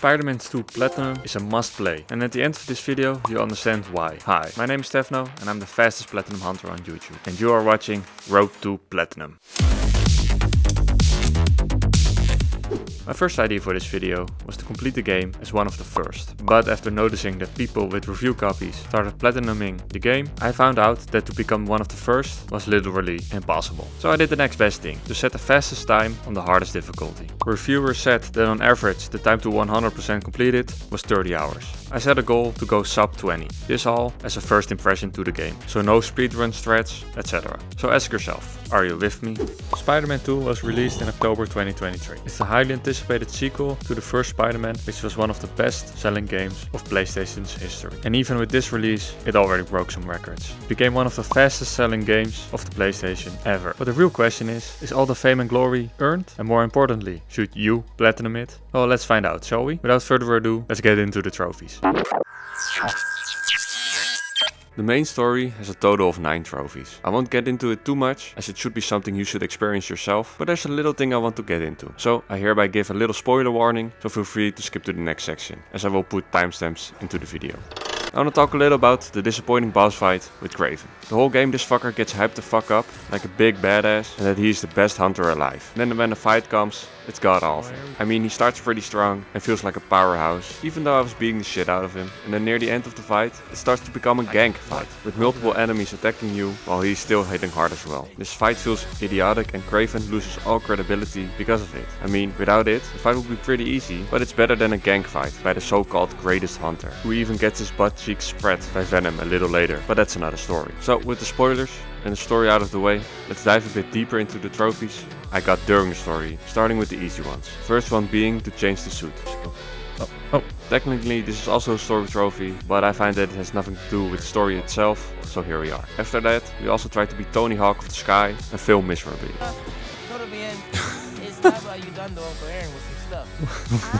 Spider-Man 2 Platinum is a must play, and at the end of this video you understand why. Hi, my name is Tefno and I'm the fastest Platinum hunter on YouTube, and you are watching Road to Platinum. My first idea for this video was to complete the game as one of the first, but after noticing that people with review copies started platinuming the game, I found out that to become one of the first was literally impossible. So I did the next best thing, to set the fastest time on the hardest difficulty. Reviewers said that on average the time to 100% completed was 30 hours. I set a goal to go sub 20, this all as a first impression to the game, so no speedrun strats, etc. So ask yourself, are you with me? Spider-Man 2 was released in October 2023. It's the highly anticipated sequel to the first Spider-Man, which was one of the best selling games of PlayStation's history. And even with this release, it already broke some records. It became one of the fastest selling games of the PlayStation ever. But the real question is all the fame and glory earned? And more importantly, should you platinum it? Well, let's find out, shall we? Without further ado, let's get into the trophies. The main story has a total of 9 trophies. I won't get into it too much, as it should be something you should experience yourself, but there's a little thing I want to get into. So I hereby give a little spoiler warning, so feel free to skip to the next section, as I will put timestamps into the video. I want to talk a little about the disappointing boss fight with Kraven. The whole game this fucker gets hyped the fuck up like a big badass and that he's the best hunter alive. And then when the fight comes, it's god awful. I mean, he starts pretty strong and feels like a powerhouse, even though I was beating the shit out of him. And then near the end of the fight, it starts to become a gank fight, with multiple enemies attacking you while he's still hitting hard as well. This fight feels idiotic and Kraven loses all credibility because of it. I mean, without it, the fight would be pretty easy, but it's better than a gank fight by the so-called greatest hunter, who even gets his butt cheeks spread by Venom a little later, but that's another story. So with the spoilers and the story out of the way, let's dive a bit deeper into the trophies I got during the story, starting with the easy ones. First one being to change the suit. Technically this is also a story trophy, but I find that it has nothing to do with the story itself, so here we are. After that, we also tried to be Tony Hawk of the sky and fail miserably.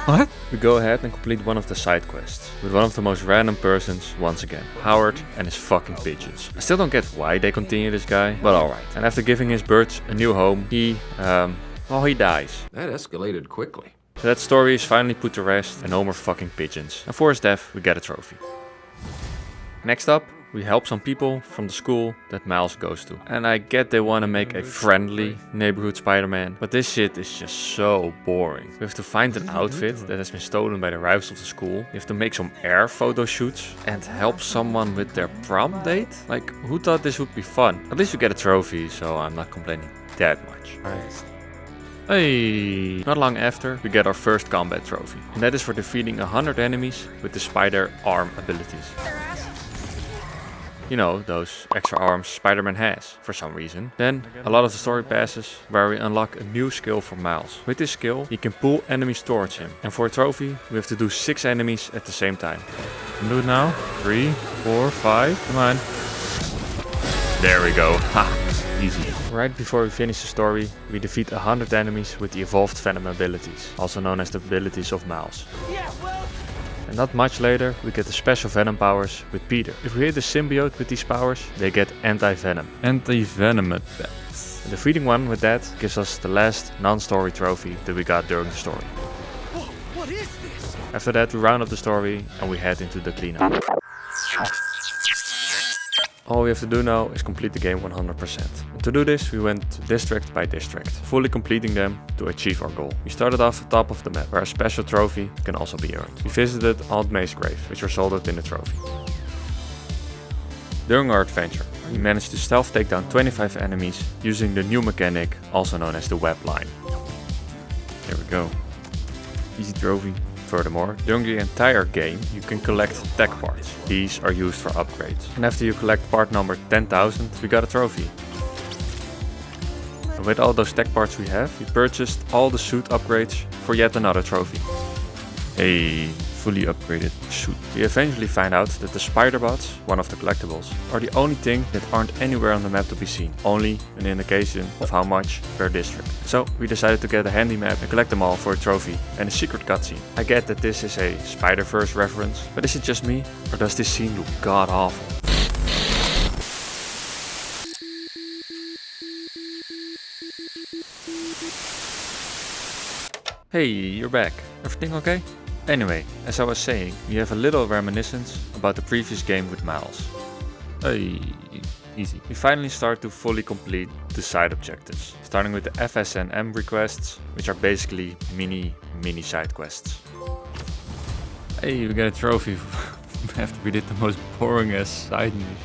What? We go ahead and complete one of the side quests, with one of the most random persons once again, Howard and his fucking pigeons. I still don't get why they continue this guy, but alright. And after giving his birds a new home, he dies. That escalated quickly. So that story is finally put to rest, and no more fucking pigeons. And for his death, we get a trophy. Next up, we help some people from the school that Miles goes to. And I get they want to make a friendly neighborhood Spider-Man, but this shit is just so boring. We have to find an outfit that has been stolen by the rivals of the school. We have to make some air photo shoots and help someone with their prom date? Like, who thought this would be fun? At least we get a trophy, so I'm not complaining that much. Hey! Not long after, we get our first combat trophy. And that is for defeating 100 enemies with the spider arm abilities. You know, those extra arms Spider-Man has, for some reason. Then, a lot of the story passes where we unlock a new skill for Miles. With this skill, he can pull enemies towards him. And for a trophy, we have to do 6 enemies at the same time. Can do it now? 3, 4, 5, come on. There we go, ha! Easy. Right before we finish the story, we defeat 100 enemies with the evolved Venom abilities, also known as the abilities of Miles. And not much later, we get the special Venom powers with Peter. If we hit the symbiote with these powers, they get anti-venom. Anti-venom attacks. And defeating one with that gives us the last non-story trophy that we got during the story. What is this? After that, we round up the story and we head into the cleanup. All we have to do now is complete the game 100%. And to do this, we went district by district, fully completing them to achieve our goal. We started off at the top of the map, where a special trophy can also be earned. We visited Aunt May's grave, which resulted in a trophy. During our adventure, we managed to stealth take down 25 enemies using the new mechanic, also known as the web line. There we go. Easy trophy. Furthermore, during the entire game, you can collect tech parts. These are used for upgrades. And after you collect part number 10,000, we got a trophy. And with all those tech parts we have, we purchased all the suit upgrades for yet another trophy. Hey, fully upgraded suit. We eventually find out that the spider bots, one of the collectibles, are the only thing that aren't anywhere on the map to be seen. Only an indication of how much per district. So we decided to get a handy map and collect them all for a trophy and a secret cutscene. I get that this is a Spider-Verse reference, but is it just me? Or does this scene look god awful? Hey, you're back. Everything okay? Anyway, as I was saying, we have a little reminiscence about the previous game with Miles. Hey, easy. We finally start to fully complete the side objectives, starting with the FSNM requests, which are basically mini side quests. Hey, we got a trophy after we did the most boring ass side mission.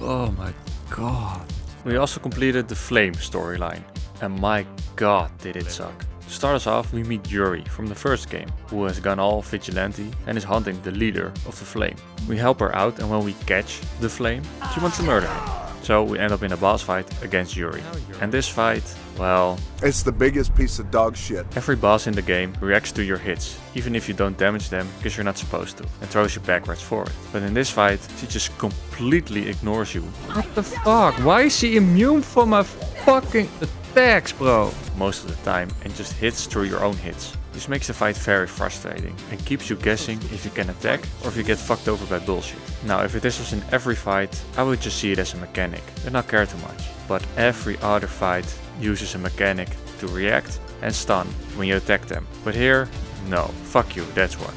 Oh my god. We also completed the Flame storyline, and my god did it suck. To start us off, we meet Yuri from the first game, who has gone all vigilante and is hunting the leader of the Flame. We help her out, and when we catch the Flame, she wants to murder him. So we end up in a boss fight against Yuri. And this fight, well, it's the biggest piece of dog shit. Every boss in the game reacts to your hits, even if you don't damage them because you're not supposed to, and throws you backwards forward. But in this fight, she just completely ignores you. What the fuck? Why is she immune from my fucking attacks, bro? Most of the time, and just hits through your own hits. This makes the fight very frustrating and keeps you guessing if you can attack or if you get fucked over by bullshit. Now, if this was in every fight, I would just see it as a mechanic and not care too much. But every other fight uses a mechanic to react and stun when you attack them. But here, no, fuck you, that's what.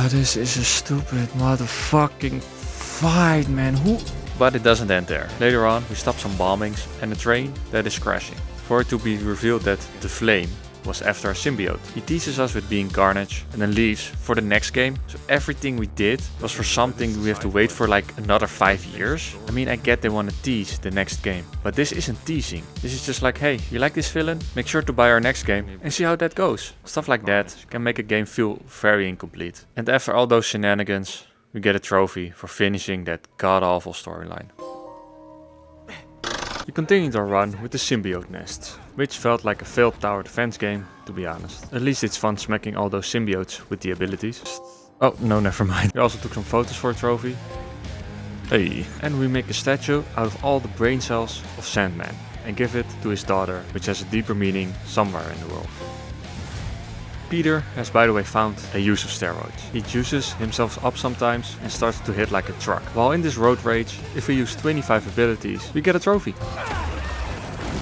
This is a stupid motherfucking fight, man. But it doesn't end there. Later on, we stop some bombings and a train that is crashing. For it to be revealed that the Flame was after a symbiote. He teases us with being Carnage and then leaves for the next game. So everything we did was for something we have to wait for like another 5 years. I mean, I get they want to tease the next game, but this isn't teasing. This is just like, hey, you like this villain? Make sure to buy our next game and see how that goes. Stuff like that can make a game feel very incomplete. And after all those shenanigans, we get a trophy for finishing that god-awful storyline. We continued our run with the symbiote nests, which felt like a failed tower defense game, to be honest. At least it's fun smacking all those symbiotes with the abilities. Oh, no, never mind. We also took some photos for a trophy. Hey. And we make a statue out of all the brain cells of Sandman and give it to his daughter, which has a deeper meaning somewhere in the world. Peter has, by the way, found a use of steroids. He juices himself up sometimes and starts to hit like a truck. While in this road rage, if we use 25 abilities, we get a trophy.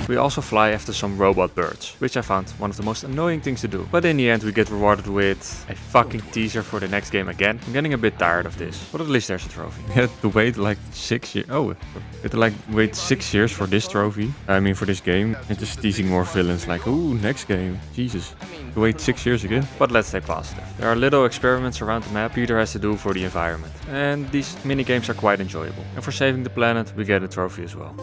We also fly after some robot birds, which I found one of the most annoying things to do. But in the end we get rewarded with a fucking teaser for the next game again. I'm getting a bit tired of this, but at least there's a trophy. We had to wait like 6 years. Oh, we had to like wait 6 years for this trophy. I mean for this game. And just teasing more villains like, ooh, next game. Jesus. To wait 6 years again. But let's stay positive. There are little experiments around the map Peter has to do for the environment. And these mini games are quite enjoyable. And for saving the planet we get a trophy as well.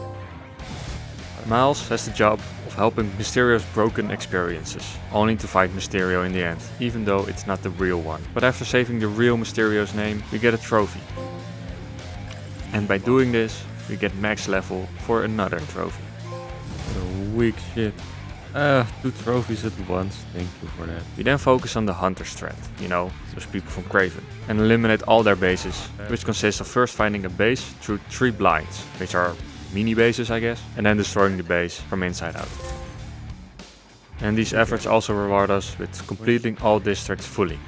Miles has the job of helping Mysterio's broken experiences, only to fight Mysterio in the end, even though it's not the real one. But after saving the real Mysterio's name, we get a trophy. And by doing this, we get max level for another trophy. What a weak shit. 2 trophies at once, thank you for that. We then focus on the Hunter strat, you know, those people from Craven, and eliminate all their bases, which consists of first finding a base through 3 blinds, which are mini bases, I guess, and then destroying the base from inside out. And these efforts also reward us with completing all districts fully.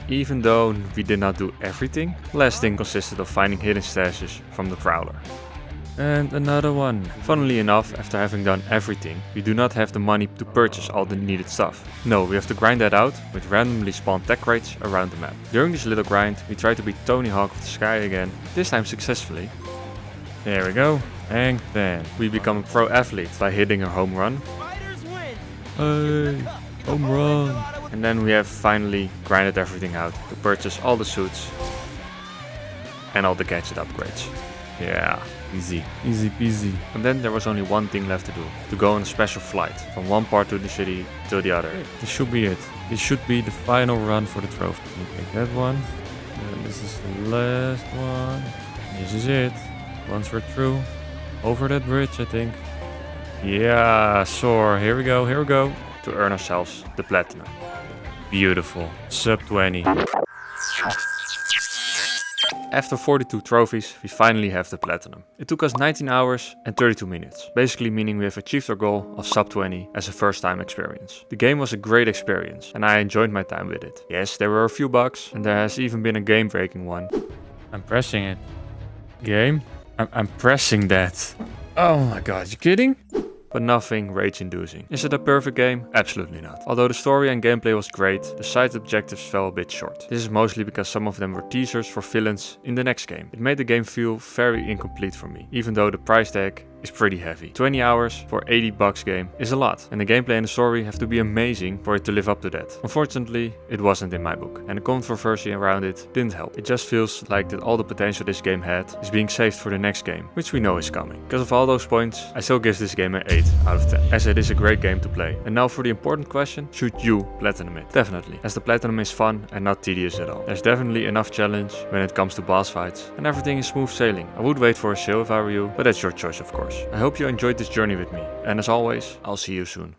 Even though we did not do everything, the last thing consisted of finding hidden stashes from the Prowler. And another one. Funnily enough, after having done everything, we do not have the money to purchase all the needed stuff. No, we have to grind that out with randomly spawned tech crates around the map. During this little grind, we try to beat Tony Hawk of the Sky again, this time successfully. There we go, and then we become a pro athlete by hitting a home run. Hey, home run! And then we have finally grinded everything out to purchase all the suits and all the gadget upgrades. Yeah, easy peasy. And then there was only one thing left to do, to go on a special flight from one part of the city to the other. This should be it. This should be the final run for the trophy. We take that one, and this is the last one. This is it. Once we're through, over that bridge, I think. Yeah, soar. Here we go. To earn ourselves the platinum. Beautiful. Sub 20. After 42 trophies, we finally have the platinum. It took us 19 hours and 32 minutes, basically meaning we have achieved our goal of sub 20 as a first time experience. The game was a great experience and I enjoyed my time with it. Yes, there were a few bugs and there has even been a game breaking one. I'm pressing it. Game? I'm pressing that. Oh my god, you kidding? but nothing rage-inducing. Is it a perfect game? Absolutely not. Although the story and gameplay was great, the side objectives fell a bit short. This is mostly because some of them were teasers for villains in the next game. It made the game feel very incomplete for me, even though the price tag is pretty heavy. 20 hours for $80 game is a lot, and the gameplay and the story have to be amazing for it to live up to that. Unfortunately, it wasn't in my book, and the controversy around it didn't help. It just feels like that all the potential this game had is being saved for the next game, which we know is coming. Because of all those points, I still give this game an 8 out of 10, as it is a great game to play. And now for the important question, should you platinum it? Definitely, as the platinum is fun and not tedious at all. There's definitely enough challenge when it comes to boss fights, and everything is smooth sailing. I would wait for a sale if I were you, but that's your choice of course. I hope you enjoyed this journey with me, and as always, I'll see you soon.